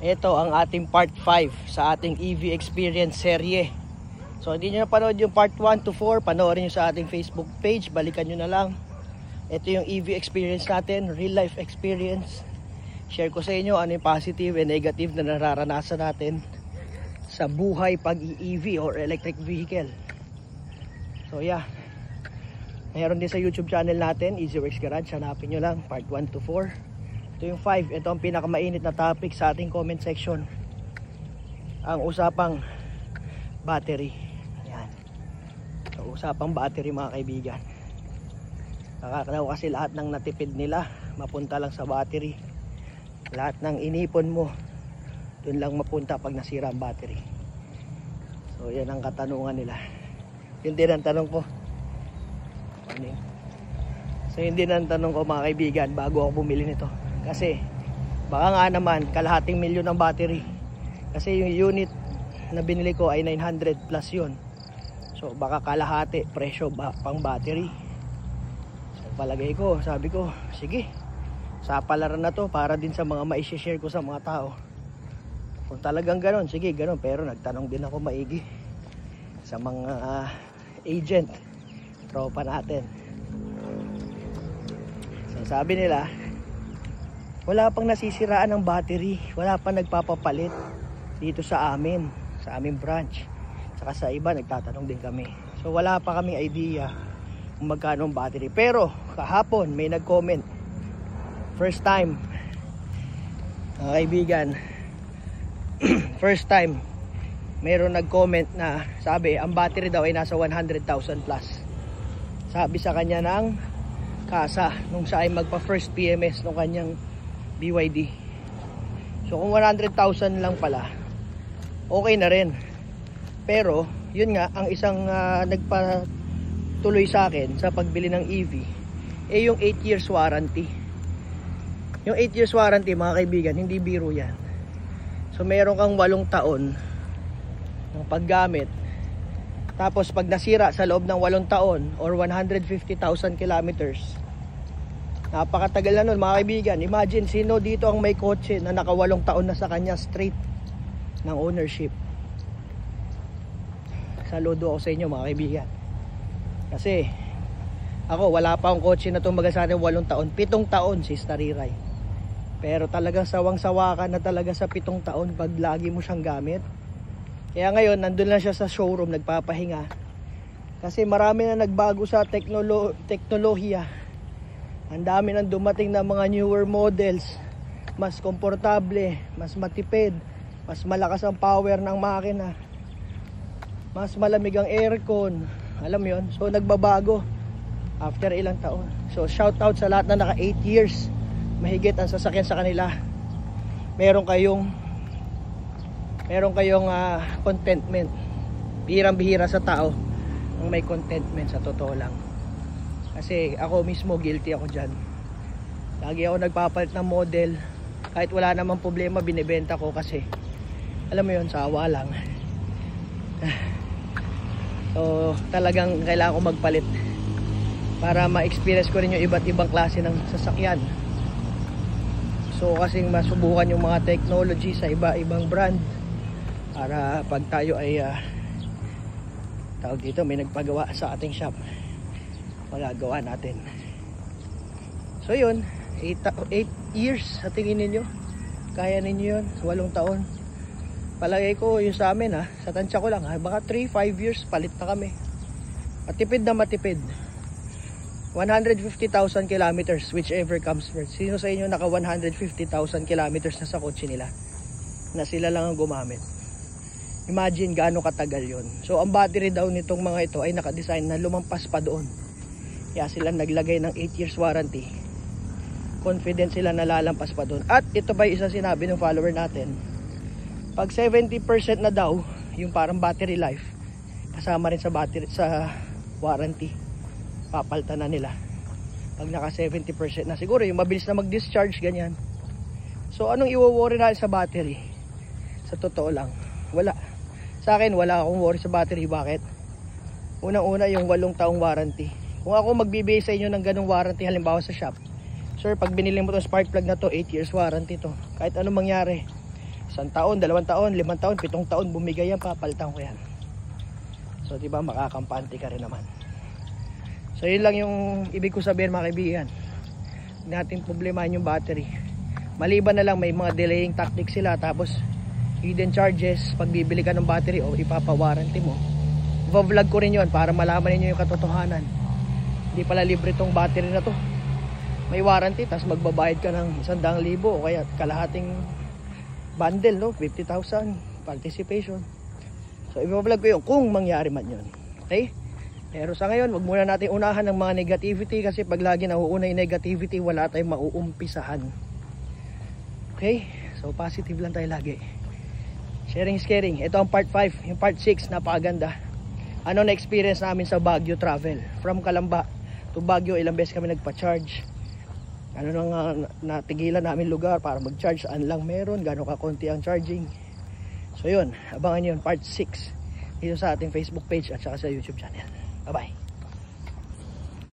Ito ang ating part 5 sa ating EV Experience serye. So hindi nyo napanood yung part 1 to 4, panoorin nyo sa ating Facebook page, balikan nyo na lang. Ito yung EV Experience natin, real life experience. Share ko sa inyo ano yung positive and negative na nararanasan natin sa buhay pag-EV or electric vehicle. So yeah, mayroon din sa YouTube channel natin, EasyWorks Garage, hanapin nyo lang, part 1 to 4. Ito yung 5, ito ang pinakamainit na topic sa ating comment section. Ang usapang battery. Yan. So, usapang battery mga kaibigan. Nakakalaw kasi lahat ng natipid nila mapunta lang sa battery. Lahat ng inipon mo dun lang mapunta pag nasira ang battery. So yan ang katanungan nila. Yun din ang tanong ko. Ano yun? So yun din ang tanong ko mga kaibigan bago ako bumili nito. Kasi baka nga naman kalahating milyon ang battery. Kasi yung unit na binili ko ay 900 plus yun. So baka kalahati presyo pang battery. So palagay ko, sabi ko, sige, sa palaran na to para din sa mga ma-share ko sa mga tao. Kung talagang ganon, sige ganon. Pero nagtanong din ako maigi sa mga agent, tropa natin. So sabi nila, wala pang nasisiraan ng battery, wala pang nagpapapalit dito sa aming branch. Saka sa iba nagtatanong din kami. So wala pa kaming idea kung magkano ang battery. Pero kahapon may nag-comment. First time, mga kaibigan, first time mayroon nag-comment na sabi ang battery daw ay nasa 100,000 plus. Sabi sa kanya ng kasa nung siya ay magpa first PMS nung kanyang BYD. So kung 100,000 lang pala, okay na rin. Pero yun nga, ang isang nagpatuloy sa akin sa pagbili ng EV eh yung 8 years warranty. Yung 8 years warranty mga kaibigan, hindi biro yan. So meron kang 8 taon ng paggamit. Tapos pag nasira sa loob ng 8 taon or 150,000 kilometers, napakatagal na nun mga kaibigan. Imagine sino dito ang may kotse na naka 8 taon na sa kanya straight ng ownership. Saludo ako sa inyo mga kaibigan. Kasi ako wala pa akong kotse na tumagal sa akin 8 taon. 7 taon si Stariray. Pero talagang sawang-sawa ka na talaga sa 7 taon pag lagi mo siyang gamit. Kaya ngayon nandun lang siya sa showroom nagpapahinga. Kasi marami na nagbago sa teknolohiya. Ang dami nang dumating na mga newer models, mas komportable, mas matipid, mas malakas ang power ng makina, mas malamig ang aircon, alam yon. So nagbabago after ilang taon. So shout out sa lahat na naka 8 years mahigit ang sasakyan sa kanila. Meron kayong contentment. Bihirang-bihira sa tao ang may contentment, sa totoo lang. Kasi ako mismo guilty ako dyan. Lagi ako nagpapalit ng model. Kahit wala namang problema binibenta ko kasi alam mo yun, sawa lang. So talagang kailangan ko magpalit para ma-experience ko rin yung iba't ibang klase ng sasakyan. So kasing masubukan yung mga technology sa iba-ibang brand para pag tayo ay tawag dito, may nagpagawa sa ating shop, magagawa natin. So yun, 8 years sa tingin ninyo, kaya ninyo yun, 8 taon. Palagay ko yung sa amin sa tansya ko lang baka 3-5 years palit na kami. Matipid na matipid. 150,000 kilometers whichever comes first. Sino sa inyo naka 150,000 kilometers na sa kotse nila na sila lang ang gumamit? Imagine gaano katagal yon. So ang battery daw nitong mga ito ay nakadesign na lumampas pa doon. Kaya sila naglagay ng 8 years warranty. Confident sila na lalampas pa doon. At ito ba isa sinabi ng follower natin, pag 70% na daw yung parang battery life, kasama rin sa battery sa warranty, papalitan na nila pag naka 70% na. Siguro yung mabilis na mag-discharge ganyan. So anong i-worry natin sa battery? Sa totoo lang, wala. Sa akin wala akong worry sa battery. Bakit? Unang-una yung 8 taong warranty. Kung ako magbibigay sa inyo ng ganung warranty halimbawa sa shop, sir, pag binili mo itong spark plug na to, 8 years warranty to. Kahit anong mangyari, 1 taon, 2 taon, 5 taon, 7 taon bumigay yan, papalitan ko yan. So diba makakampante ka rin naman. So yun lang yung ibig ko sabihin mga kaibigan. Hindi natin problemahin yung battery. Maliban na lang may mga delaying tactics sila, tapos hidden charges pag bibili ka ng battery o ipapawarranty mo. Vlog ko rin yun para malaman niyo yung katotohanan. Hindi pala libre tong battery na to, may warranty, tapos magbabayad ka ng 100,000 o kaya kalahating bundle, no? 50,000 participation. So i-vlog ko yun kung mangyari man yun. Okay? Pero sa ngayon, wag muna natin unahan ng mga negativity, kasi pag lagi nauuna yung negativity, wala tayong mauumpisahan. Okay? So positive lang tayo lagi. Sharing is caring. Ito ang part 5. Yung part 6, napakaganda. Ano na experience namin sa Baguio travel. From Calamba to Baguio, ilang beses kami nagpa-charge. Ano nang natigilan namin lugar para mag-charge, saan lang meron, gano'n kakonti ang charging. So yun, abangan nyo yun, part 6 dito sa ating Facebook page at saka sa YouTube channel. Bye bye.